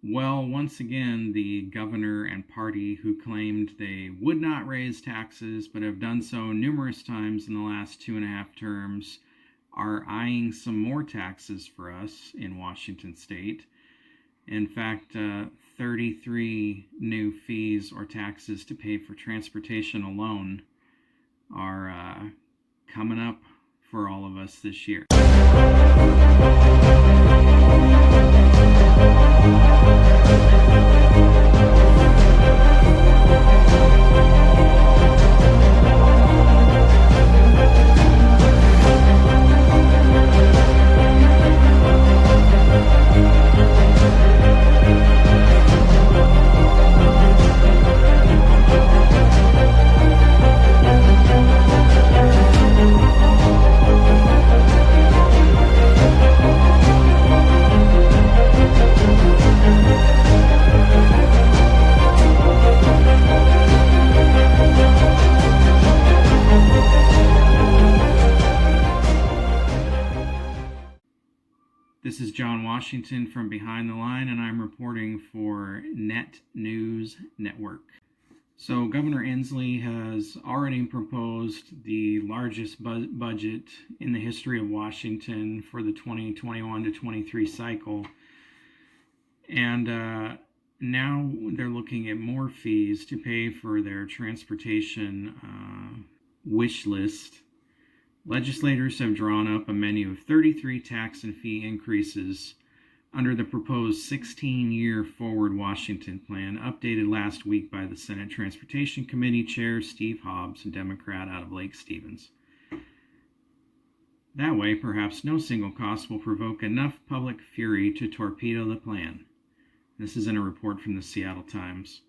Well, once again, the governor and party who claimed they would not raise taxes but have done so numerous times in the last 2.5 terms are eyeing some more taxes for us in Washington state. In fact, 33 new fees or taxes to pay for transportation alone are coming up for all of us this year. This is John Washington from Behind the Line, and I'm reporting for Net News Network. So Governor Inslee has already proposed the largest budget in the history of Washington for the 2021 to 23 cycle. And now they're looking at more fees to pay for their transportation wish list. Legislators have drawn up a menu of 33 tax and fee increases under the proposed 16-year Forward Washington plan, updated last week by the Senate Transportation Committee Chair Steve Hobbs, a Democrat out of Lake Stevens. That way, perhaps no single cost will provoke enough public fury to torpedo the plan. This is in a report from the Seattle Times.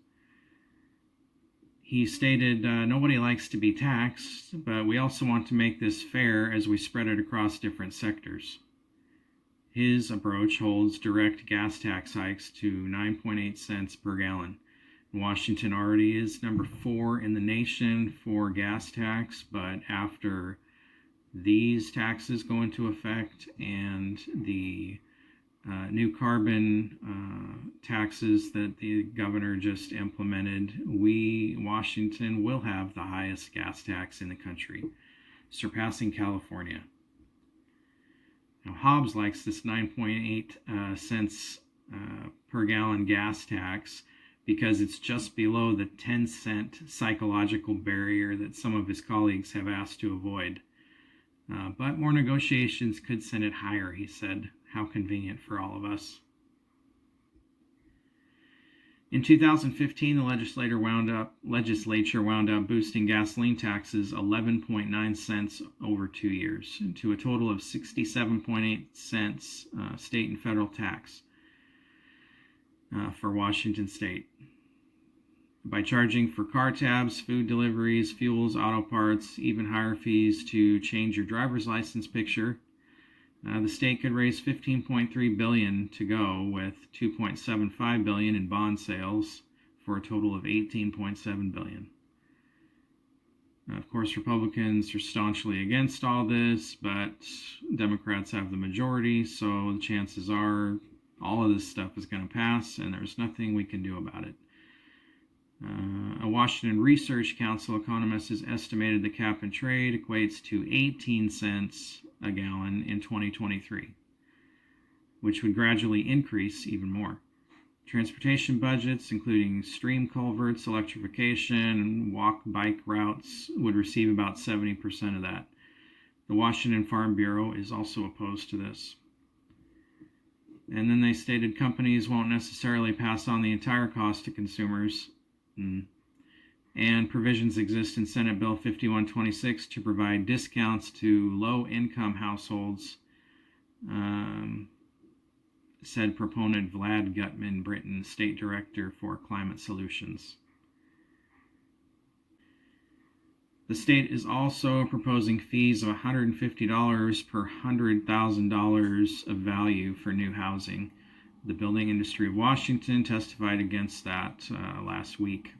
He stated, nobody likes to be taxed, but we also want to make this fair as we spread it across different sectors. His approach holds direct gas tax hikes to 9.8 cents per gallon. Washington already is number 4 in the nation for gas tax, but after these taxes go into effect and the new carbon taxes that the governor just implemented, Washington, will have the highest gas tax in the country, surpassing California. Now, Hobbs likes this 9.8 cents per gallon gas tax because it's just below the 10-cent psychological barrier that some of his colleagues have asked to avoid. But more negotiations could send it higher, he said. How convenient for all of us. In 2015, the legislature wound up boosting gasoline taxes 11.9 cents over 2 years to a total of 67.8 cents state and federal tax for Washington state. By charging for car tabs, food deliveries, fuels, auto parts, even higher fees to change your driver's license picture, the state could raise $15.3 billion to go, with $2.75 billion in bond sales, for a total of $18.7 billion. Of course, Republicans are staunchly against all this, but Democrats have the majority, so the chances are all of this stuff is going to pass, and there's nothing we can do about it. A Washington Research Council economist has estimated the cap and trade equates to 18 cents a gallon in 2023, which would gradually increase even more. Transportation budgets, including stream culverts, electrification, and walk-bike routes, would receive about 70% of that. The Washington Farm Bureau is also opposed to this. And then they stated companies won't necessarily pass on the entire cost to consumers. And provisions exist in Senate Bill 5126 to provide discounts to low-income households, said proponent Vlad Gutman-Britton, State Director for Climate Solutions. The state is also proposing fees of $150 per $100,000 of value for new housing. The building industry of Washington testified against that last week.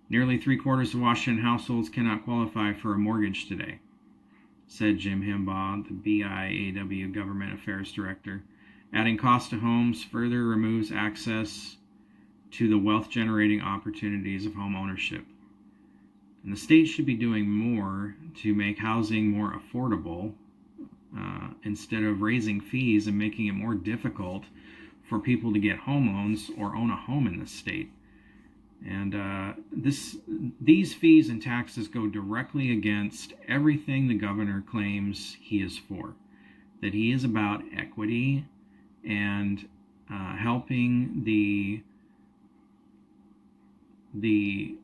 Nearly 3/4 of Washington households cannot qualify for a mortgage today, said Jim Himbaugh, the BIAW Government Affairs Director. Adding cost to homes further removes access to the wealth-generating opportunities of home ownership. And the state should be doing more to make housing more affordable instead of raising fees and making it more difficult for people to get home loans or own a home in this state. And these fees and taxes go directly against everything the governor claims he is for, that he is about equity and helping the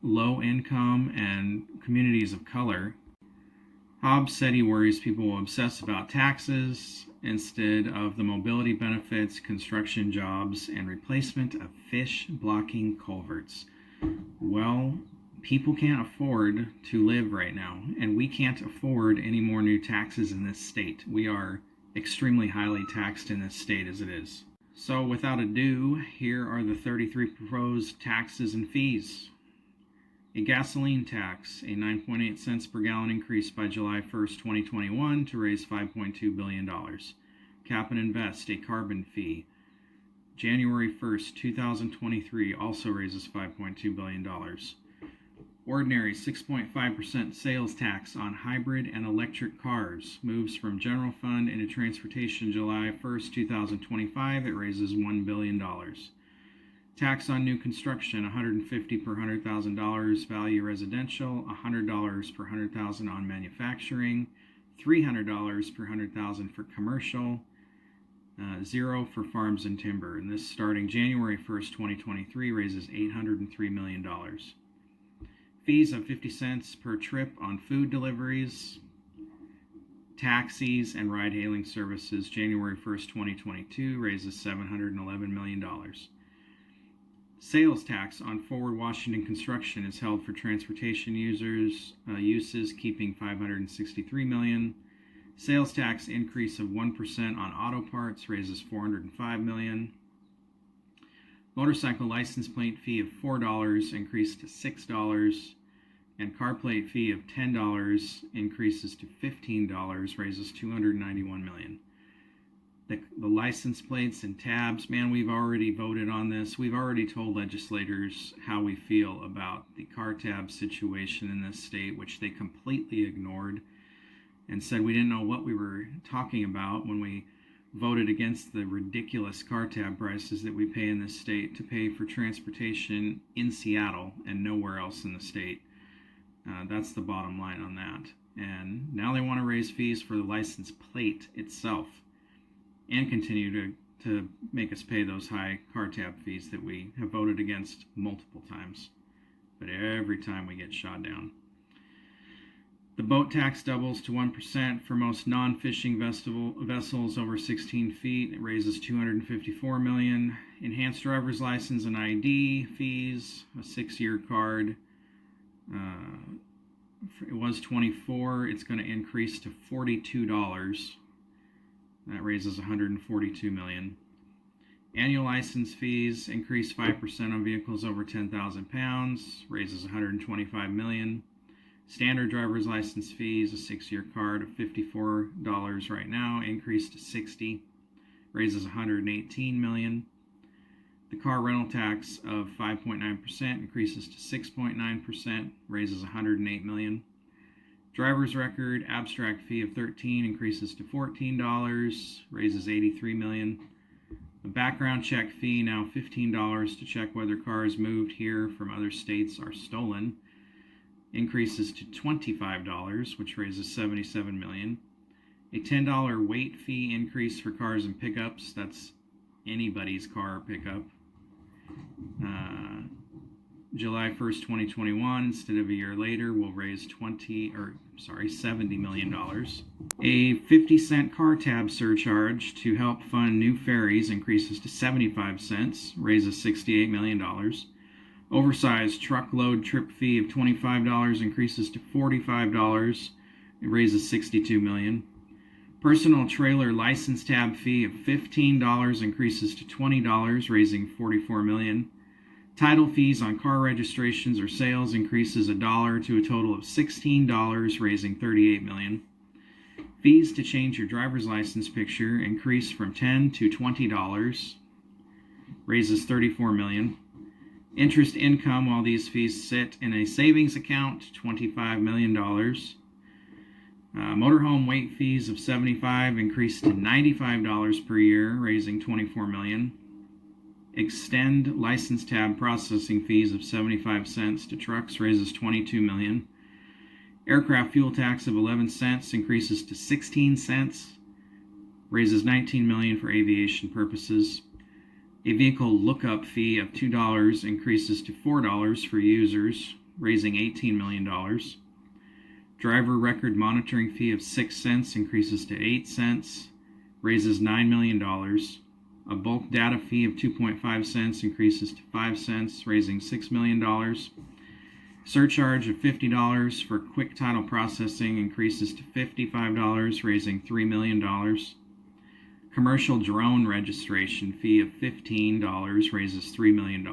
low income and communities of color. Hobbs said he worries people will obsess about taxes instead of the mobility benefits, construction jobs, and replacement of fish blocking culverts. Well, people can't afford to live right now, and we can't afford any more new taxes in this state. We are extremely highly taxed in this state as it is. So without ado, here are the 33 proposed taxes and fees. A gasoline tax, a 9.8 cents per gallon increase by July 1st, 2021 to raise $5.2 billion. Cap and invest, a carbon fee. January 1st, 2023 also raises $5.2 billion. Ordinary 6.5% sales tax on hybrid and electric cars moves from general fund into transportation July 1st, 2025. It raises $1 billion. Tax on new construction, $150 per $100,000 value residential, $100 per $100,000 on manufacturing, $300 per $100,000 for commercial, zero for farms and timber. And this starting January 1st, 2023 raises $803 million. Fees of 50 cents per trip on food deliveries, taxis, and ride-hailing services January 1st, 2022 raises $711 million. Sales tax on forward Washington construction is held for transportation uses, keeping $563 million. Sales tax increase of 1% on auto parts raises $405 million. Motorcycle license plate fee of $4 increased to $6, and car plate fee of $10 increases to $15, raises $291 million. The license plates and tabs, man, we've already voted on this. We've already told legislators how we feel about the car tab situation in this state, which they completely ignored and said we didn't know what we were talking about when we voted against the ridiculous car tab prices that we pay in this state to pay for transportation in Seattle and nowhere else in the state. That's the bottom line on that. And now they want to raise fees for the license plate itself and continue to make us pay those high car tab fees that we have voted against multiple times. But every time we get shot down. The boat tax doubles to 1% for most non-fishing vessels over 16 feet. It raises $254 million. Enhanced driver's license and ID fees, a 6-year card. It was $24. It's going to increase to $42. That raises $142 million. Annual license fees increase 5% on vehicles over 10,000 pounds, raises $125 million. Standard driver's license fees, a 6-year card of $54 right now, increased to $60, raises $118 million. The car rental tax of 5.9% increases to 6.9%, raises $108 million. Driver's record abstract fee of $13 increases to $14, raises $83 million. The background check fee, now $15 to check whether cars moved here from other states are stolen, increases to $25, which raises $77 million. A $10 weight fee increase for cars and pickups, that's anybody's car or pickup. July 1st, 2021, instead of a year later, will raise $70 million. A 50-cent car tab surcharge to help fund new ferries increases to 75 cents, raises $68 million. Oversized truckload trip fee of $25 increases to $45, it raises $62 million. Personal trailer license tab fee of $15 increases to $20, raising $44 million. Title fees on car registrations or sales increases $1 to a total of $16, raising $38 million. Fees to change your driver's license picture increase from $10 to $20, raises $34 million. Interest income while these fees sit in a savings account, $25 million. Motorhome weight fees of $75 increased to $95 per year, raising $24 million. Extend license tab processing fees of 75 cents to trucks, raises $22 million. Aircraft fuel tax of 11 cents increases to 16 cents, raises $19 million for aviation purposes. A vehicle lookup fee of $2 increases to $4 for users, raising $18 million. Driver record monitoring fee of 6 cents increases to 8 cents, raises $9 million. A bulk data fee of 2.5 cents increases to 5 cents, raising $6 million. Surcharge of $50 for quick title processing increases to $55, raising $3 million. Commercial drone registration fee of $15 raises $3 million.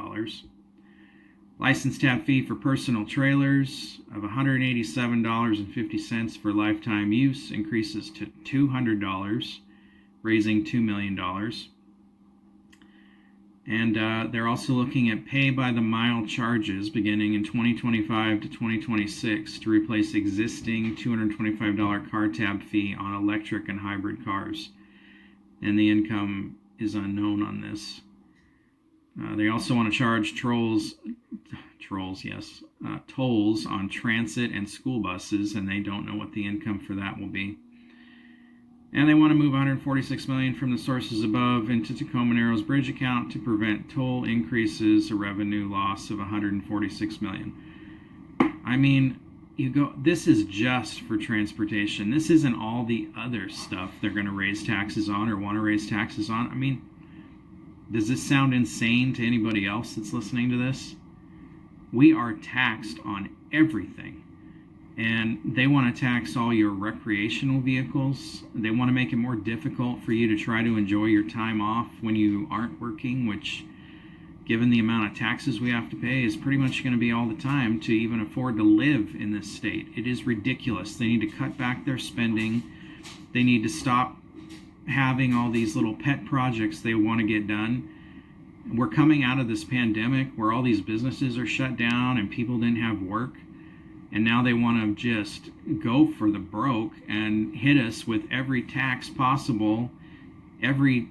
License tab fee for personal trailers of $187.50 for lifetime use increases to $200, raising $2 million. And they're also looking at pay-by-the-mile charges beginning in 2025 to 2026 to replace existing $225 car tab fee on electric and hybrid cars. And the income is unknown on this. They also want to charge tolls on transit and school buses, and they don't know what the income for that will be. And they want to move $146 million from the sources above into Tacoma Narrows Bridge account to prevent toll increases, a revenue loss of $146 million. I mean, this is just for transportation. This isn't all the other stuff they're going to raise taxes on or want to raise taxes on. I mean, does this sound insane to anybody else that's listening to this? We are taxed on everything. And they want to tax all your recreational vehicles. They want to make it more difficult for you to try to enjoy your time off when you aren't working, which, given the amount of taxes we have to pay, is pretty much going to be all the time to even afford to live in this state. It is ridiculous. They need to cut back their spending. They need to stop having all these little pet projects they want to get done. We're coming out of this pandemic where all these businesses are shut down and people didn't have work. And now they want to just go for the broke and hit us with every tax possible, every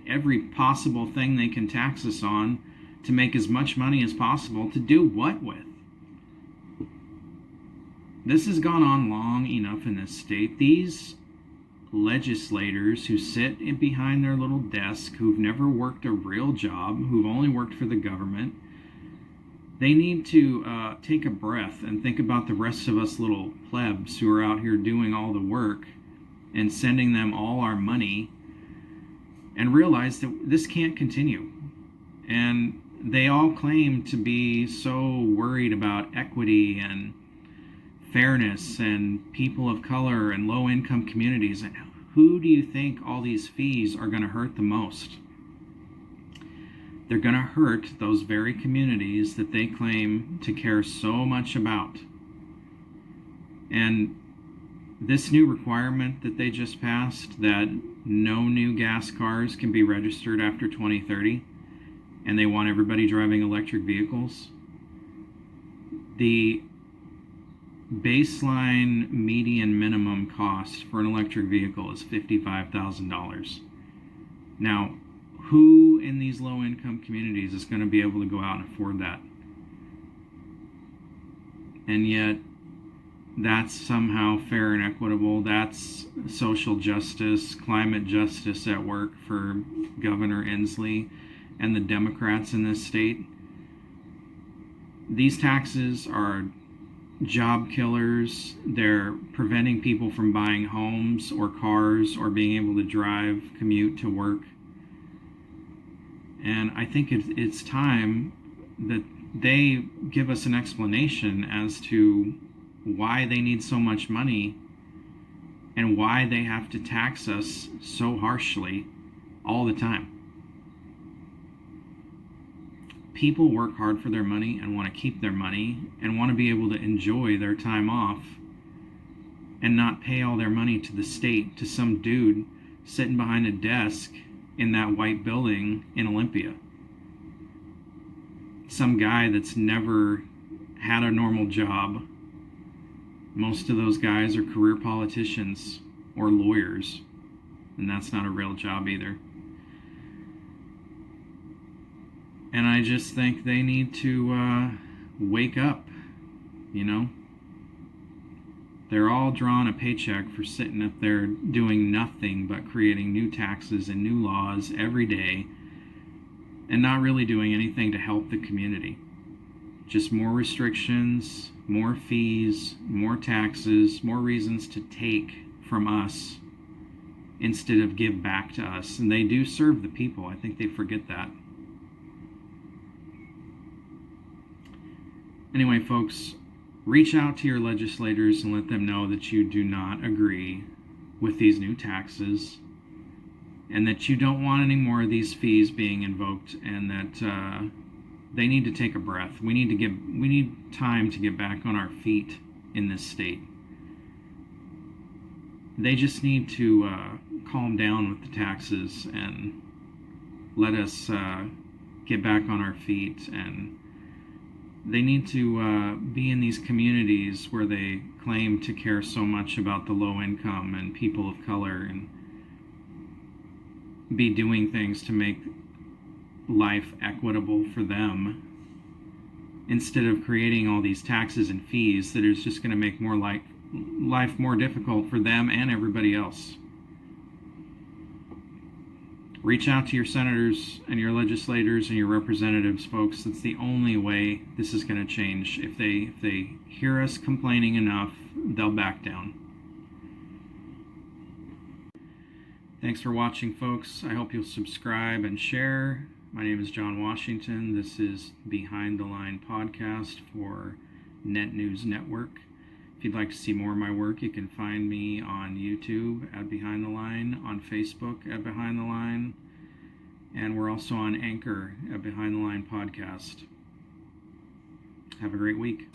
possible thing they can tax us on to make as much money as possible. To do what with? This has gone on long enough in this state. These legislators who sit behind their little desk, who've never worked a real job, who've only worked for the government, they need to take a breath and think about the rest of us little plebs who are out here doing all the work and sending them all our money, and realize that this can't continue. And they all claim to be so worried about equity and fairness and people of color and low-income communities. And who do you think all these fees are going to hurt the most? They're going to hurt those very communities that they claim to care so much about. And this new requirement that they just passed, that no new gas cars can be registered after 2030, and they want everybody driving electric vehicles, the baseline median minimum cost for an electric vehicle is $55,000. Now, who in these low-income communities is going to be able to go out and afford that? And yet, that's somehow fair and equitable. That's social justice, climate justice at work for Governor Inslee and the Democrats in this state. These taxes are job killers. They're preventing people from buying homes or cars or being able to drive, commute to work. And I think it's time that they give us an explanation as to why they need so much money and why they have to tax us so harshly all the time. People work hard for their money and want to keep their money and want to be able to enjoy their time off. and not pay all their money to the state, to some dude sitting behind a desk in that white building in Olympia. Some guy that's never had a normal job. Most of those guys are career politicians or lawyers, and that's not a real job either. And I just think they need to wake up, you know? They're all drawing a paycheck for sitting up there doing nothing but creating new taxes and new laws every day and not really doing anything to help the community. Just more restrictions, more fees, more taxes, more reasons to take from us instead of give back to us. And they do serve the people. I think they forget that. Anyway, folks, reach out to your legislators and let them know that you do not agree with these new taxes and that you don't want any more of these fees being invoked, and that they need to take a breath. We need time to get back on our feet in this state. They just need to calm down with the taxes and let us get back on our feet. And they need to be in these communities where they claim to care so much about the low income and people of color, and be doing things to make life equitable for them instead of creating all these taxes and fees that is just going to make life more difficult for them and everybody else. Reach out to your senators and your legislators and your representatives, folks. That's the only way this is going to change. If they hear us complaining enough, they'll back down. Thanks for watching, folks. I hope you'll subscribe and share. My name is John Washington. This is Behind the Line podcast for Net News Network. If you'd like to see more of my work, you can find me on YouTube at Behind the Line, on Facebook at Behind the Line, and we're also on Anchor at Behind the Line Podcast. Have a great week.